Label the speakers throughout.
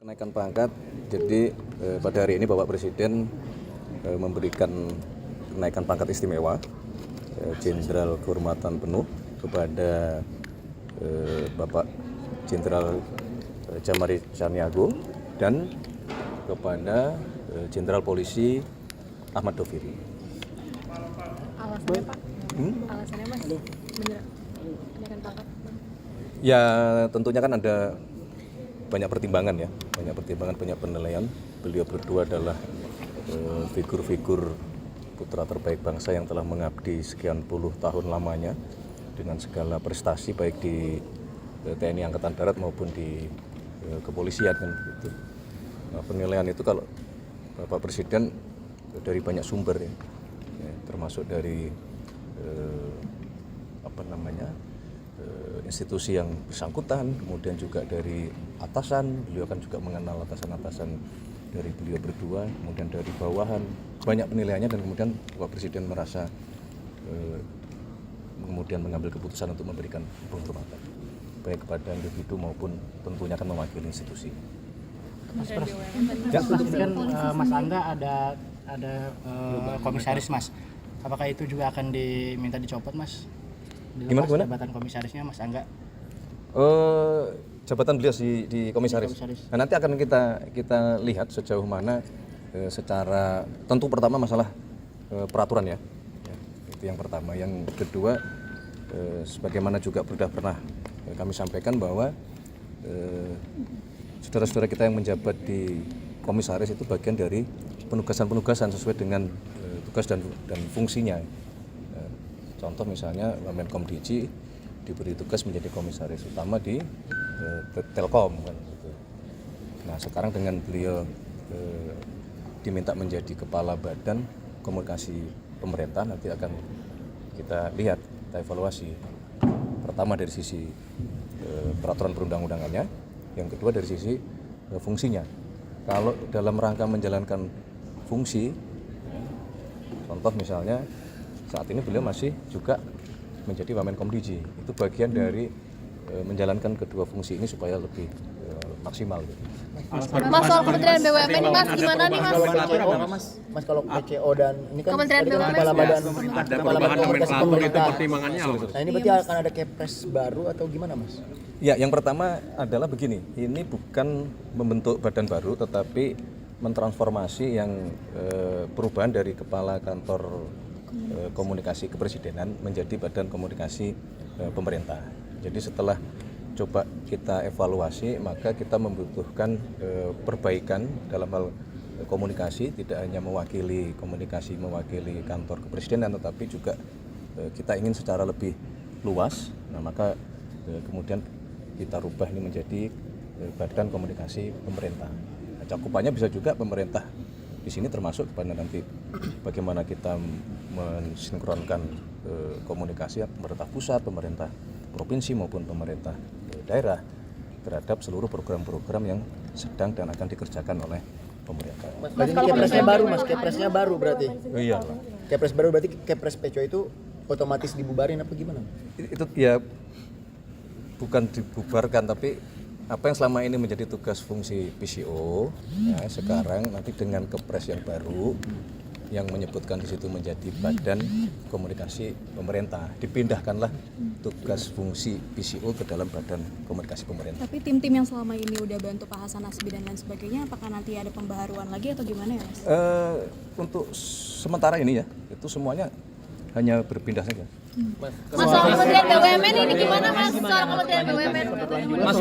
Speaker 1: Kenaikan pangkat, jadi pada hari ini Bapak Presiden memberikan kenaikan pangkat istimewa Jenderal Kehormatan Penuh kepada Bapak Jenderal Jamari Caniago dan kepada Jenderal Polisi Ahmad Doviri.
Speaker 2: Alasannya Pak? Alasannya Mas? Bener kenaikan pangkat?
Speaker 1: Ya tentunya kan ada banyak pertimbangan ya, banyak penilaian. Beliau berdua adalah figur-figur putra terbaik bangsa yang telah mengabdi sekian puluh tahun lamanya dengan segala prestasi baik di TNI Angkatan Darat maupun di kepolisian kan gitu. Nah, penilaian itu kalau Bapak Presiden dari banyak sumber ya, termasuk dari institusi yang bersangkutan, kemudian juga dari atasan, beliau kan juga mengenal atasan-atasan dari beliau berdua, kemudian dari bawahan, banyak penilaiannya dan kemudian Bapak Presiden merasa kemudian mengambil keputusan untuk memberikan penghormatan baik kepada individu maupun tentunya akan mewakili institusi.
Speaker 3: Mas kan Mas Angga ada komisaris Mas, apakah itu juga akan diminta dicopot Mas?
Speaker 1: Gimana?
Speaker 3: Jabatan komisarisnya Mas Angga?
Speaker 1: Jabatan beliau di komisaris. Nah, nanti akan kita lihat sejauh mana secara tentu pertama masalah peraturan ya, itu yang pertama. Yang kedua, sebagaimana juga sudah pernah kami sampaikan bahwa saudara-saudara kita yang menjabat di komisaris itu bagian dari penugasan sesuai dengan tugas dan fungsinya. Contoh misalnya Menkom Diji diberi tugas menjadi komisaris utama di Telkom kan gitu. Nah sekarang dengan beliau diminta menjadi kepala badan komunikasi pemerintah, nanti akan kita lihat, kita evaluasi pertama dari sisi peraturan perundang-undangannya, yang kedua dari sisi fungsinya. Kalau dalam rangka menjalankan fungsi, contoh misalnya saat ini beliau masih juga menjadi Wamenkom Diji, itu bagian dari menjalankan kedua fungsi ini supaya lebih maksimal.
Speaker 2: Mas soal Kementerian BUMN ini Mas gimana nih Mas?
Speaker 4: Mas kalau PCO dan ini kan
Speaker 2: Kementerian BUMN
Speaker 4: kepala badan
Speaker 5: komunikasi pemerintah. Pertimbangannya apa?
Speaker 4: Nah ini berarti akan ada kepres baru atau gimana Mas?
Speaker 1: Ya, yang pertama adalah begini, ini bukan membentuk badan baru, tetapi mentransformasi yang perubahan dari kepala kantor komunikasi kepresidenan menjadi badan komunikasi pemerintah. Jadi setelah coba kita evaluasi, maka kita membutuhkan perbaikan dalam hal komunikasi, tidak hanya mewakili kantor kepresidenan, tetapi juga kita ingin secara lebih luas. Nah, maka kemudian kita rubah ini menjadi badan komunikasi pemerintah. Nah, cakupannya bisa juga pemerintah di sini, termasuk kepada nanti bagaimana kita mensinkronkan komunikasi pemerintah pusat, pemerintah provinsi maupun pemerintah daerah terhadap seluruh program-program yang sedang dan akan dikerjakan oleh pemerintah.
Speaker 4: Mas kalau kepresnya baru berarti.
Speaker 1: Oh, iya.
Speaker 4: Kepres baru berarti kepres PCO itu otomatis dibubarin apa gimana?
Speaker 1: Itu ya bukan dibubarkan, tapi apa yang selama ini menjadi tugas fungsi PCO ya, sekarang nanti dengan kepres yang baru yang menyebutkan di situ menjadi badan komunikasi pemerintah, dipindahkanlah tugas fungsi PCO ke dalam badan komunikasi pemerintah.
Speaker 2: Tapi tim-tim yang selama ini udah bantu Pak Hasan Nasbi dan lain sebagainya, apakah nanti ada pembaharuan lagi atau gimana ya Mas?
Speaker 1: Untuk sementara ini ya, itu semuanya hanya berpindah saja.
Speaker 2: Mas soal Kementerian BUMN ini gimana Mas? Soal Kementerian BUMN?
Speaker 5: Mas,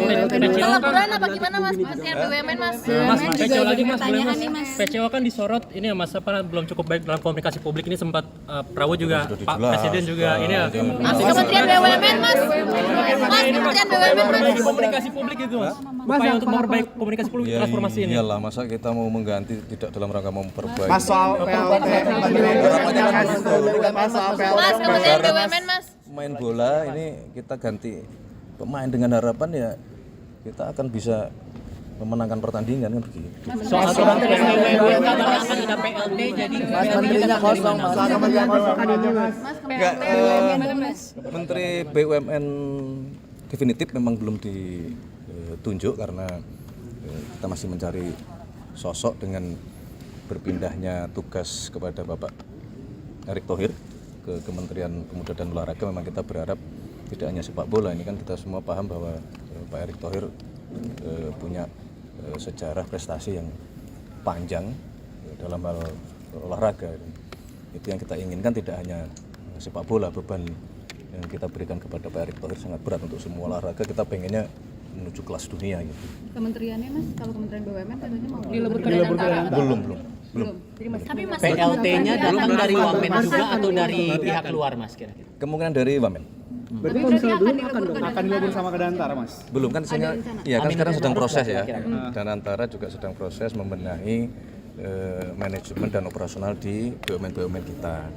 Speaker 2: Pelaporan apa gimana Mas? Kementerian BUMN Mas?
Speaker 6: Mas, PCO lagi Mas,
Speaker 2: Pertanyaan nih Mas.
Speaker 6: PCO kan disorot ini ya Mas, apa belum cukup baik dalam komunikasi publik ini, sempat Prabowo juga, Pak Presiden juga ini ya.
Speaker 2: Mas Kementerian BUMN Mas? Mas Kementerian BUMN
Speaker 6: Memperbaiki
Speaker 2: Mas?
Speaker 6: komunikasi publik itu Mas. Upaya untuk memperbaiki komunikasi publik transformasi ini.
Speaker 1: Iyalah, masa kita mau mengganti tidak dalam rangka memperbaiki.
Speaker 4: Mas soal PLT.
Speaker 2: Mas Kementerian BUMN Mas?
Speaker 1: Main bola ini kita ganti pemain dengan harapan ya kita akan bisa memenangkan pertandingan kan begitu.
Speaker 6: Soal Kementerian BUMN akan ada PLT, jadi
Speaker 4: Mas menterinya kosong, Mas kementerian kosong ada Mas.
Speaker 1: Enggak, Menteri BUMN definitif memang belum ditunjuk karena kita masih mencari sosok dengan berpindahnya tugas kepada Bapak Erick Thohir ke Kementerian Pemuda dan Olahraga. Memang kita berharap tidak hanya sepak bola, ini kan kita semua paham bahwa Pak Erick Thohir punya sejarah prestasi yang panjang dalam hal olahraga. Itu yang kita inginkan, tidak hanya sepak bola. Beban yang kita berikan kepada Pak Erick Thohir sangat berat untuk semua olahraga. Kita pengennya menuju kelas dunia gitu.
Speaker 7: Kementeriannya Mas, kalau Kementerian BUMN katanya mau
Speaker 2: Dileburkan
Speaker 1: Belum.
Speaker 7: Jadi Mas,
Speaker 2: Tapi Mas
Speaker 3: PLT-nya datang dari Wamen juga atau dari pihak luar Mas kira-kira?
Speaker 1: Kemungkinan dari Wamen.
Speaker 8: Berarti kalau misalnya belum akan dilebur sama Kedanantara, Mas?
Speaker 1: Belum kan ya kan sekarang sedang proses ya.
Speaker 3: Kira-kira.
Speaker 1: Dan antara juga sedang proses membenahi manajemen dan operasional di BUMN kita.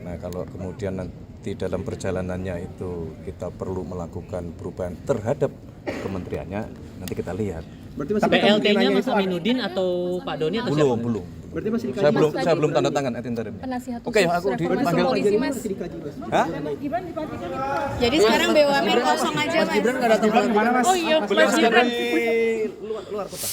Speaker 1: Nah, kalau kemudian nanti dalam perjalanannya itu kita perlu melakukan perubahan terhadap kementeriannya, nanti kita lihat.
Speaker 8: Berarti masih
Speaker 6: PLT-nya Mas Aminuddin atau Pak Doni atau siapa?
Speaker 1: Belum.
Speaker 8: Berarti masih dikaji.
Speaker 1: Saya belum tanda tangan ad interimnya.
Speaker 2: penasihat
Speaker 1: Oke, aku dipanggil.
Speaker 2: polisi Mas.
Speaker 8: Masih dikaji, Mas.
Speaker 1: Hah?
Speaker 2: Jadi sekarang BUMN kosong aja Mas.
Speaker 4: Gibran nggak datang lagi.
Speaker 2: Oh iya, Mas Gibran.
Speaker 1: Luar kota.